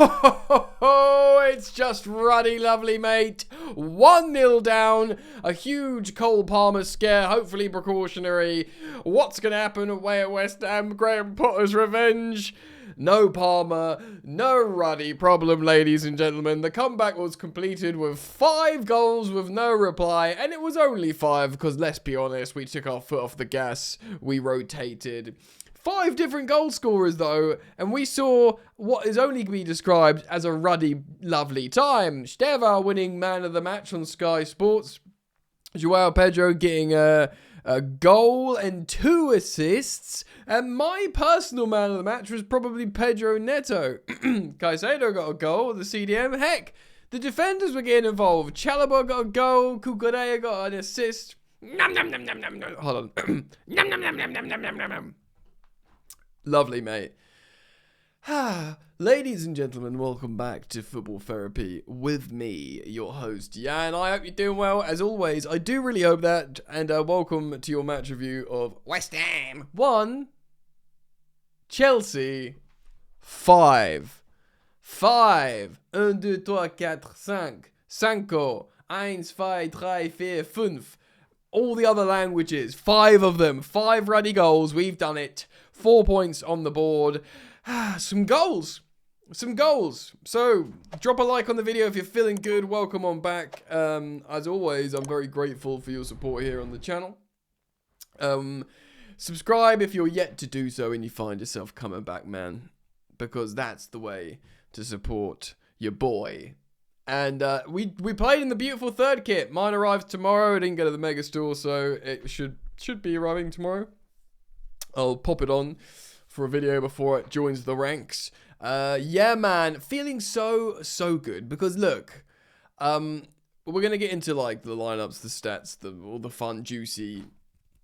It's just ruddy lovely, mate. 1-0 down. A huge Cole Palmer scare, hopefully precautionary. What's going to happen away at West Ham? Graham Potter's revenge. No Palmer, no Ruddy problem, ladies and gentlemen. The comeback was completed with 5 goals with no reply, and it was only 5 because, let's be honest, we took our foot off the gas. We rotated. 5 different goal scorers, though, and we saw what is only to be described as a ruddy, lovely time. Steva winning man of the match on Sky Sports. Joao Pedro getting a goal and 2 assists. And my personal man of the match was probably Pedro Neto. Caicedo got a goal, the CDM. Heck, the defenders were getting involved. Chalobah got a goal. Cucurella got an assist. Hold on. Lovely, mate. Ladies and gentlemen, welcome back to Football Therapy with me, your host, Jan. I hope you're doing well. As always, I do really hope that. And welcome to your match review of West Ham 1, Chelsea 5. 5. 1, 2, 3, 4, 5. 5, 1, 2, 3, 4, 5. All the other languages, 5 of them. 5 ruddy goals. We've done it. 4 points on the board. Some goals. So, drop a like on the video if you're feeling good. Welcome on back. As always, I'm very grateful for your support here on the channel. Subscribe if you're yet to do so and you find yourself coming back, man. Because that's the way to support your boy. And we played in the beautiful third kit. Mine arrives tomorrow. I didn't go to the mega store, so it should be arriving tomorrow. I'll pop it on for a video before it joins the ranks. Yeah, man, feeling so good because look, we're gonna get into like the lineups, the stats, all the fun, juicy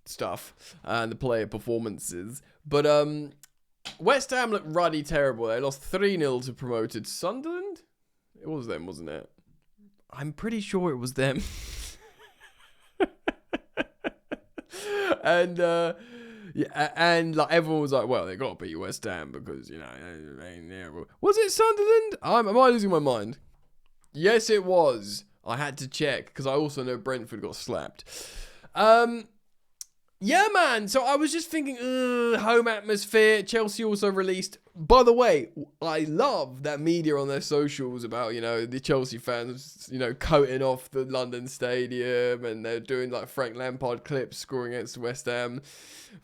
stuff, and the player performances. But West Ham looked ruddy terrible. They lost 3-0 to promoted Sunderland. It was them, wasn't it? I'm pretty sure it was them. And yeah, and like everyone was like, well, they got to beat West Ham because, you know, was it Sunderland? Am I losing my mind? Yes, it was. I had to check because I also know Brentford got slapped. Yeah, man. So I was just thinking, home atmosphere. Chelsea also released. By the way, I love that media on their socials about, you know, the Chelsea fans, you know, coating off the London Stadium, and they're doing like Frank Lampard clips scoring against West Ham,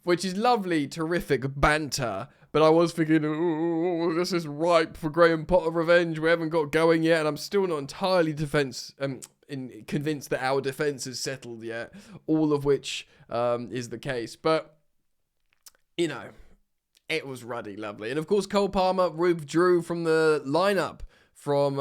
which is lovely, terrific banter. But I was thinking, this is ripe for Graham Potter revenge. We haven't got going yet, and I'm still not entirely convinced that our defence is settled yet. All of which is the case, but you know, it was ruddy lovely. And of course, Cole Palmer withdrew from the lineup from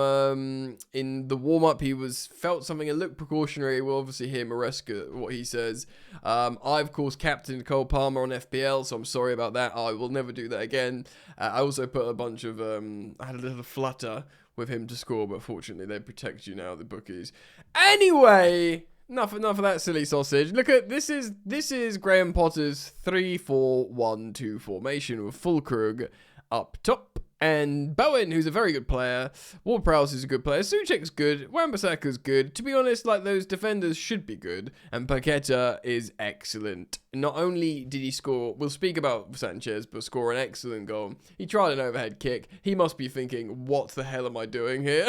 in the warm-up. He felt something and looked precautionary. We'll obviously hear Maresca, what he says. I, of course, captained Cole Palmer on FPL, so I'm sorry about that. I will never do that again. I also put a bunch of, I had a little flutter with him to score, but fortunately they protect you now, the bookies. Anyway, enough of that silly sausage. Look at, this is Graham Potter's 3-4-1-2 formation with Fulkrug up top. And Bowen, who's a very good player. Ward-Prowse is a good player. Souček's good. Wan-Bissaka's good. To be honest, like, those defenders should be good. And Paqueta is excellent. Not only did he score, we'll speak about Sanchez, but score an excellent goal. He tried an overhead kick. He must be thinking, what the hell am I doing here?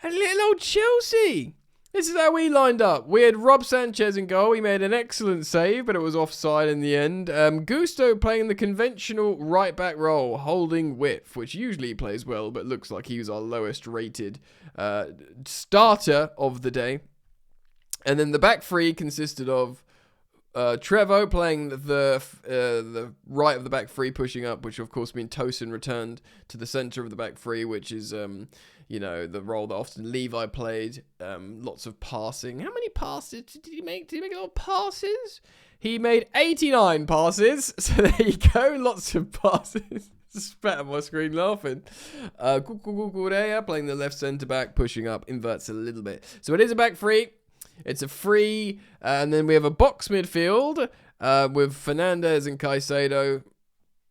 And little old Chelsea. This is how we lined up. We had Rob Sanchez in goal. He made an excellent save, but it was offside in the end. Gusto playing the conventional right-back role, holding width, which usually plays well, but looks like he was our lowest rated starter of the day. And then the back three consisted of Trevo playing the right of the back three, pushing up, which of course means Tosin returned to the centre of the back three, which is you know, the role that often Levi played. Lots of passing. How many passes did he make? Did he make a lot of passes? He made 89 passes. So there you go. Lots of passes. Spat on my screen laughing. Cucurella playing the left centre back, pushing up, inverts a little bit. So it is a back three. It's a free. And then we have a box midfield with Fernandez and Caicedo.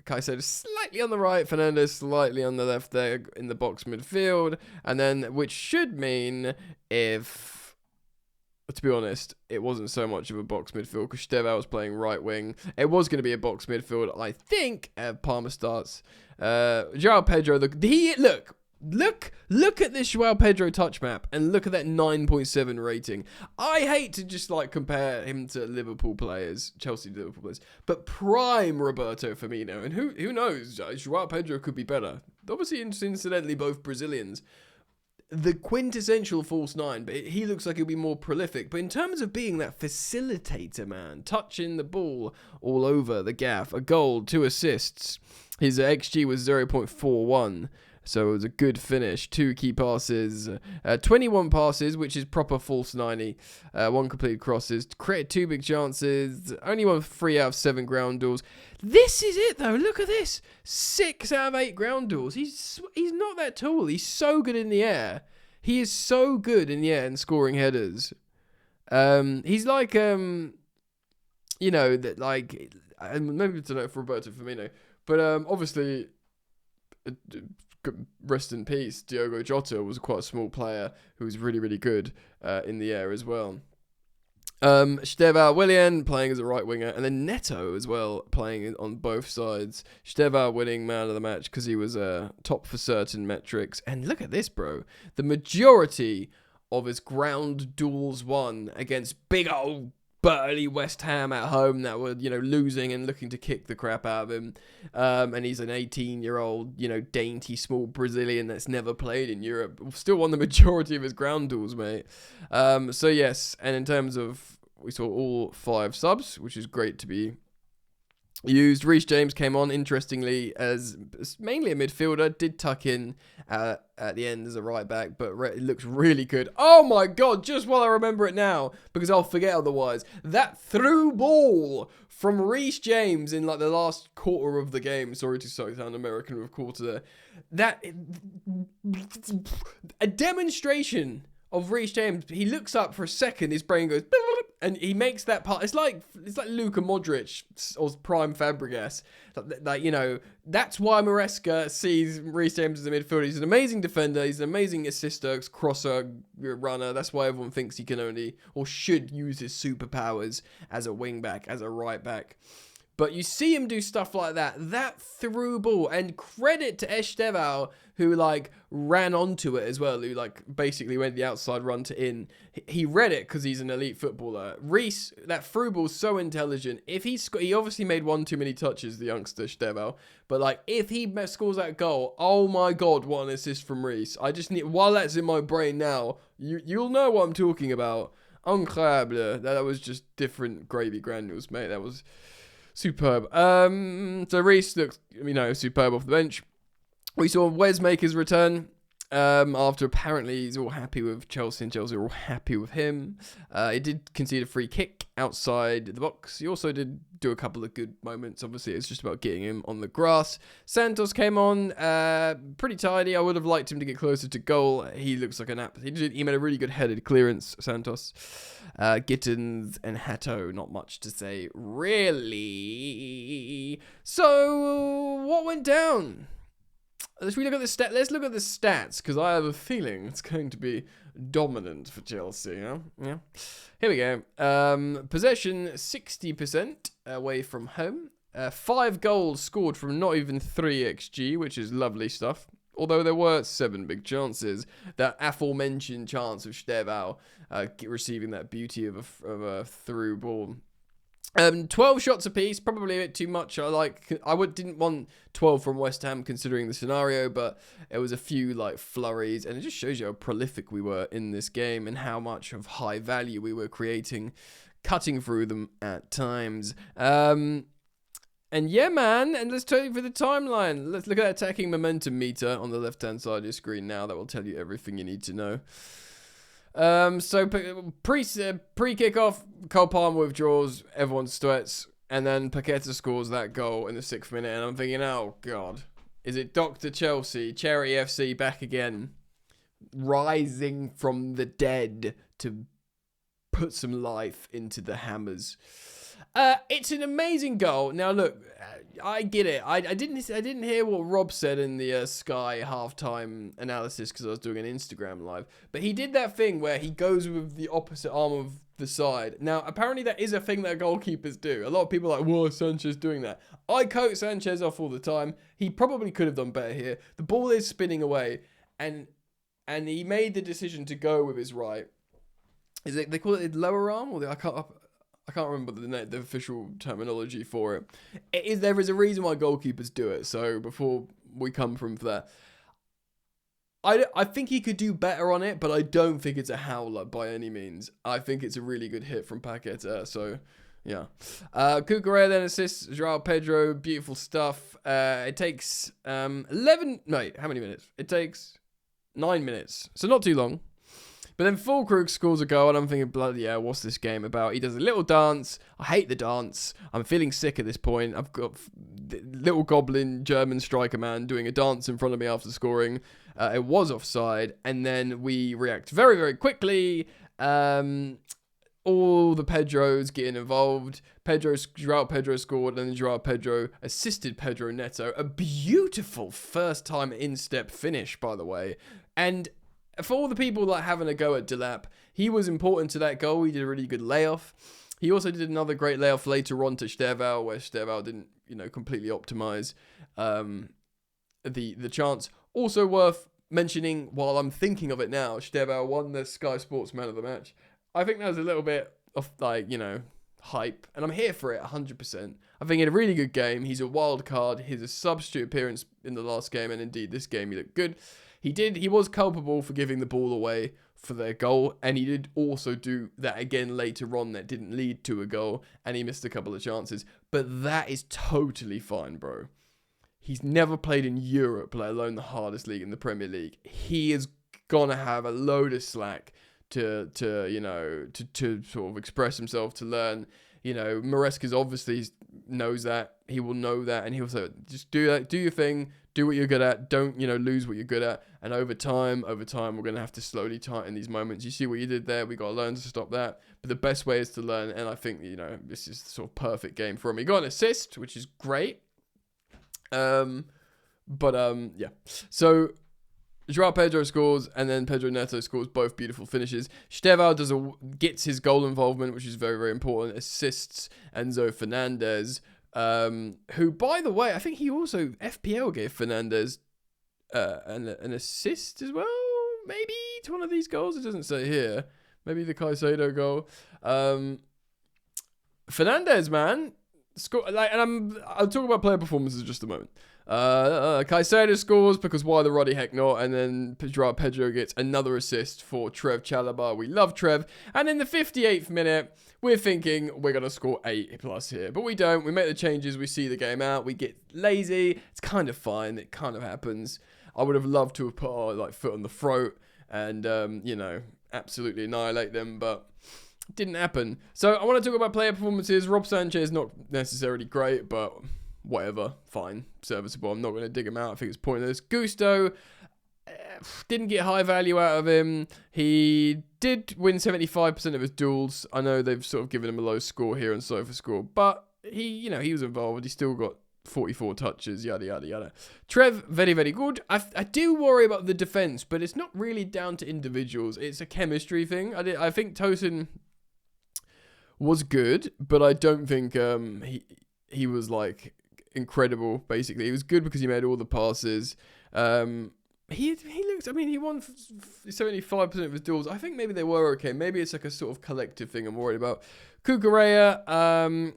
Caicedo slightly on the right, Fernandes slightly on the left there in the box midfield. And then, which should mean if, to be honest, it wasn't so much of a box midfield because Estevao was playing right wing. It was going to be a box midfield, I think, Palmer starts. João Pedro, Look at this João Pedro touch map and look at that 9.7 rating. I hate to just like compare him to Liverpool players, Chelsea Liverpool players, but prime Roberto Firmino, and who knows, João Pedro could be better. Obviously, incidentally, both Brazilians. The quintessential false nine, but he looks like he'll be more prolific. But in terms of being that facilitator, man, touching the ball all over the gaff, a goal, 2 assists. His XG was 0.41. So it was a good finish. 2 key passes, 21 passes, which is proper false 90. 1 completed crosses, created 2 big chances, only won 3 out of 7 ground duels. This is it though. Look at this, 6 out of 8 ground duels. He's not that tall. He's so good in the air. He is so good in the air and scoring headers. He's like maybe to know for Roberto Firmino, but obviously. Rest in peace, Diogo Jota was quite a small player who was really, really good in the air as well. Estevao Willian playing as a right winger, and then Neto as well playing on both sides. Estevao winning man of the match because he was top for certain metrics. And look at this, bro. The majority of his ground duels won against big old burly West Ham at home that were, losing and looking to kick the crap out of him. And he's an 18-year-old, dainty, small Brazilian that's never played in Europe. Still won the majority of his ground duels, mate. So, yes. And in terms of, we saw all 5 subs, which is great to be used. Reece James came on, interestingly, as mainly a midfielder. Did tuck in at the end as a right back, but it looks really good. Oh my god, just while I remember it now, because I'll forget otherwise. That through ball from Reece James in like the last quarter of the game. Sorry to sound American with quarter there. A demonstration of Reece James. He looks up for a second, his brain goes, and he makes that part. It's like Luka Modric or prime Fabregas. That's why Maresca sees Reece James as a midfielder. He's an amazing defender. He's an amazing assister, crosser, runner. That's why everyone thinks he can only or should use his superpowers as a wing back, as a right back. But you see him do stuff like that through ball, and credit to Estevao, who ran onto it as well, who basically went the outside run to in. He read it because he's an elite footballer. Reece, that through ball's so intelligent. If he obviously made one too many touches, the youngster Estevao, but if he scores that goal, oh my god, what an assist from Reece. I just need, while that's in my brain now, you'll know what I'm talking about. Incroyable. That was just different gravy granules, mate. That was superb. So Reece looks, superb off the bench. We saw Wes make his return after apparently he's all happy with Chelsea and Chelsea are all happy with him. He did concede a free kick outside the box. He also did do a couple of good moments. Obviously, it's just about getting him on the grass. Santos came on pretty tidy. I would have liked him to get closer to goal. He looks like an app. He made a really good headed clearance, Santos. Gittins and Hato, not much to say, really. So, what went down? Let's look at the stats, because I have a feeling it's going to be dominant for Chelsea. Yeah. Here we go. Possession 60% away from home. 5 goals scored from not even 3 XG, which is lovely stuff. Although there were 7 big chances. That aforementioned chance of Estevao receiving that beauty of a through ball. 12 shots apiece, probably a bit too much. Didn't want 12 from West Ham considering the scenario, but it was a few flurries, and it just shows you how prolific we were in this game and how much of high value we were creating, cutting through them at times. And yeah, man, and let's tell you for the timeline. Let's look at that attacking momentum meter on the left-hand side of your screen now. That will tell you everything you need to know. So pre-kickoff, Cole Palmer withdraws, everyone sweats, and then Paqueta scores that goal in the 6th minute, and I'm thinking, oh god, is it Dr. Chelsea, Cherry FC back again, rising from the dead to put some life into the Hammers? It's an amazing goal. Now look, I get it. I didn't hear what Rob said in the Sky halftime analysis because I was doing an Instagram live. But he did that thing where he goes with the opposite arm of the side. Now apparently that is a thing that goalkeepers do. A lot of people are like, whoa, Sanchez doing that. I quote Sanchez off all the time. He probably could have done better here. The ball is spinning away, and he made the decision to go with his right. Is it, they call it the lower arm, or I can't remember the official terminology for it. There is a reason why goalkeepers do it. So before we come from that, I think he could do better on it, but I don't think it's a howler by any means. I think it's a really good hit from Paqueta. So yeah, Cucurella then assists João Pedro. Beautiful stuff. It takes 11. No, how many minutes? It takes 9 minutes. So not too long. But then Fulkrug scores a goal, and I'm thinking, bloody hell, what's this game about? He does a little dance. I hate the dance. I'm feeling sick at this point. I've got the little goblin German striker man doing a dance in front of me after scoring. It was offside, and then we react very, very quickly. All the Pedros getting involved. João Pedro scored, and then João Pedro assisted Pedro Neto. A beautiful first-time in-step finish, by the way. And for all the people like having a go at Delap, he was important to that goal. He did a really good layoff. He also did another great layoff later on to Sterval, where Sterval didn't, completely optimize the chance. Also worth mentioning, while I'm thinking of it now, Sterval won the Sky Sports Man of the Match. I think that was a little bit of hype, and I'm here for it 100%. I think he had a really good game. He's a wild card. He's a substitute appearance in the last game, and indeed this game he looked good. He was culpable for giving the ball away for their goal, and he did also do that again later on that didn't lead to a goal, and he missed a couple of chances. But that is totally fine, bro. He's never played in Europe, let alone the hardest league in the Premier League. He is gonna have a load of slack to sort of express himself, to learn. Maresca's obviously knows that. He will know that, and he'll say, just do that, do your thing, do what you're good at, don't, lose what you're good at. And over time, we're going to have to slowly tighten these moments. You see what you did there, we got to learn to stop that. But the best way is to learn, and I think, this is the sort of perfect game for him. He got an assist, which is great. Yeah. So João Pedro scores, and then Pedro Neto scores, both beautiful finishes. Sterval gets his goal involvement, which is very, very important. Assists Enzo Fernandez, who, by the way, I think he also, FPL gave Fernandez an assist as well, maybe, to one of these goals. It doesn't say here. Maybe the Caicedo goal. Fernandez, man, and I'll talk about player performances in just a moment. Caicedo scores because why the ruddy heck not, and then João Pedro gets another assist for Trev Chalobah. We love Trev, and in the 58th minute, we're thinking we're going to score 8+ here, but we don't. We make the changes, we see the game out, we get lazy. It's kind of fine, it kind of happens. I would have loved to have put our foot on the throat and absolutely annihilate them, but didn't happen. So I want to talk about player performances. Rob Sanchez, not necessarily great, but whatever, fine, serviceable. I'm not going to dig him out. I think it's pointless. Gusto, didn't get high value out of him. He did win 75% of his duels. I know they've sort of given him a low score here on SofaScore, but he was involved. He still got 44 touches, yada, yada, yada. Trev, very, very good. I do worry about the defense, but it's not really down to individuals. It's a chemistry thing. I think Tosin was good, but I don't think he was incredible. Basically, he was good because he made all the passes. He looks. I mean, he won 75% of his duels. I think maybe they were okay. Maybe it's a sort of collective thing I'm worried about. Cucurella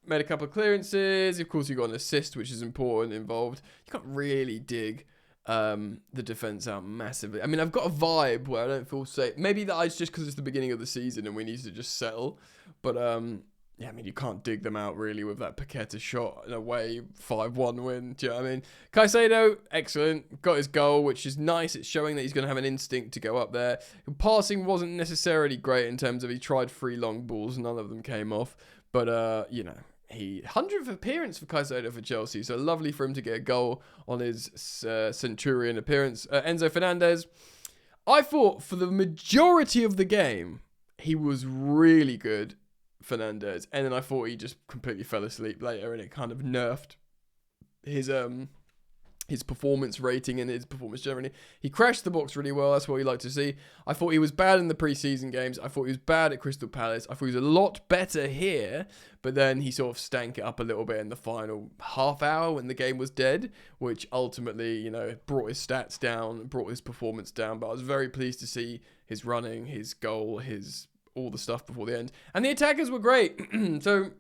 made a couple of clearances. Of course, he got an assist, which is important, involved. You can't really dig the defense out massively. I mean, I've got a vibe where I don't feel safe. Maybe that's just because it's the beginning of the season and we need to just settle. But yeah, I mean, you can't dig them out really with that Paqueta shot in a way 5-1 win. Do you know what I mean? Caicedo, excellent. Got his goal, which is nice. It's showing that he's going to have an instinct to go up there. Passing wasn't necessarily great in terms of he tried 3 long balls. None of them came off. But, he 100th appearance for Caicedo for Chelsea. So lovely for him to get a goal on his Centurion appearance. Enzo Fernandez, I thought for the majority of the game, he was really good. Fernandez, and then I thought he just completely fell asleep later, and it kind of nerfed his performance rating and his performance generally. He crashed the box really well. That's what we like to see. I thought he was bad in the preseason games. I thought he was bad at Crystal Palace. I thought he was a lot better here, but then he sort of stank it up a little bit in the final half hour when the game was dead, which ultimately, you know, brought his stats down, brought his performance down. But I was very pleased to see his running, his goal, all the stuff before the end, and the attackers were great. So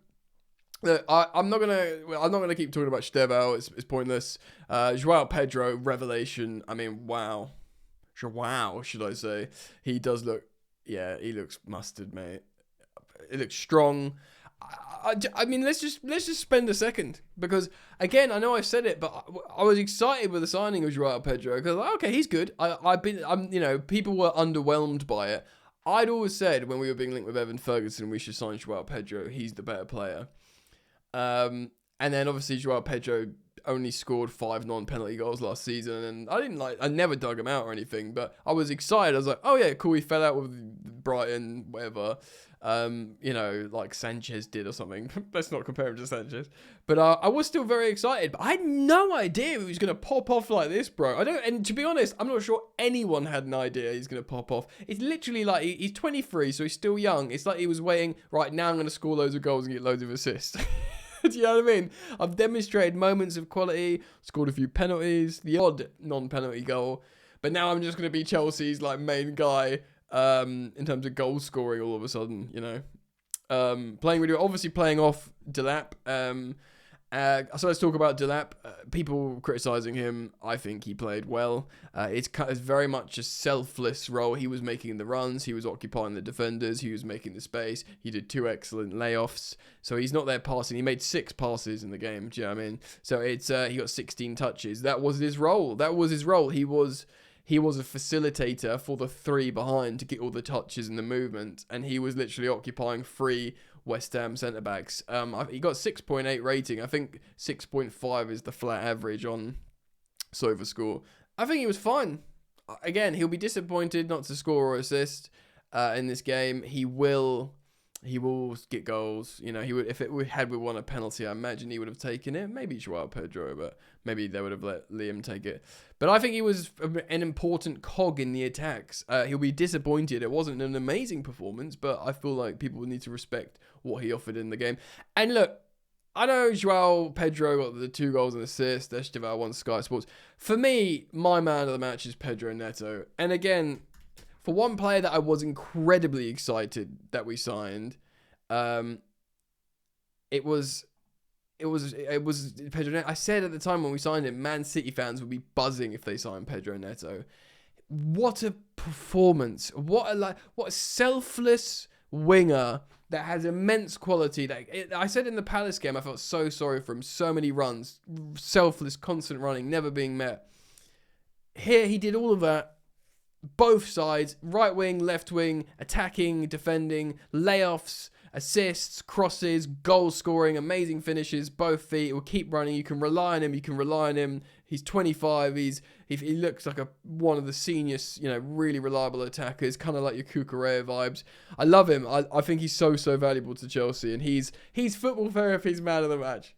look, I'm not gonna keep talking about Estevao. It's pointless. Joao Pedro, revelation. I mean, wow, Joao, should I say? He does look. Yeah, he looks mustard, mate. It looks strong. I mean, let's just spend a second, because again, I know I said it, but I was excited with the signing of Joao Pedro because okay, he's good. People were underwhelmed by it. I'd always said when we were being linked with Evan Ferguson, we should sign Joao Pedro. He's the better player. And then obviously Joao Pedro only scored 5 non-penalty goals last season, and I never dug him out or anything, but I was excited. I was like, oh yeah, cool, he fell out with Brighton, whatever, like Sanchez did or something. Let's not compare him to Sanchez. But I was still very excited, but I had no idea he was going to pop off like this, bro. And to be honest, I'm not sure anyone had an idea he's going to pop off. It's literally like, he's 23, so he's still young. It's like he was waiting, right, now I'm going to score loads of goals and get loads of assists. Do you know what I mean? I've demonstrated moments of quality, scored a few penalties, the odd non-penalty goal, but now I'm just going to be Chelsea's like main guy in terms of goal scoring all of a sudden, you know. Playing really well, obviously playing off Delap. So let's talk about Delap. People criticising him. I think he played well. It's very much a selfless role. He was making the runs. He was occupying the defenders. He was making the space. He did 2 excellent layoffs. So he's not there passing. He made 6 passes in the game. Do you know what I mean? So it's he got 16 touches. That was his role. He was a facilitator for the 3 behind to get all the touches and the movement, and he was literally occupying 3 West Ham centre-backs. He got 6.8 rating. I think 6.5 is the flat average on SofaScore. I think he was fine. Again, he'll be disappointed not to score or assist in this game. He will get goals. You know, he would, if we won a penalty, I imagine he would have taken it. Maybe Joao Pedro, but maybe they would have let Liam take it. But I think he was an important cog in the attacks. He'll be disappointed. It wasn't an amazing performance, but I feel like people need to respect what he offered in the game. And look, I know Joao Pedro got the 2 goals and assist. Estevao won Sky Sports. For me, my man of the match is Pedro Neto. And again, for one player that I was incredibly excited that we signed, it was Pedro Neto. I said at the time when we signed him, Man City fans would be buzzing if they signed Pedro Neto. What a performance! What a selfless winger that has immense quality. I said in the Palace game, I felt so sorry for him. So many runs, selfless, constant running, never being met. Here he did all of that. Both sides, right wing, left wing, attacking, defending, layoffs, assists, crosses, goal scoring, amazing finishes, both feet. He will keep running. You can rely on him. He's 25. He looks like one of the senior, really reliable attackers, kind of like your Cucurella vibes. I love him. I think he's so valuable to Chelsea, and he's football therapy's man of the match.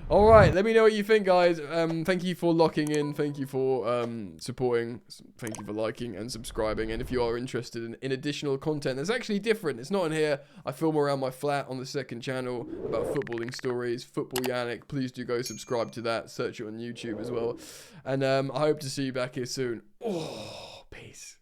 All right, let me know what you think, guys. Thank you for locking in. Thank you for supporting. Thank you for liking and subscribing. And if you are interested in additional content that's actually different, it's not in here. I film around my flat on the second channel about footballing stories, Football Yannick. Please do go subscribe to that. Search it on YouTube as well. And I hope to see you back here soon. Oh, peace.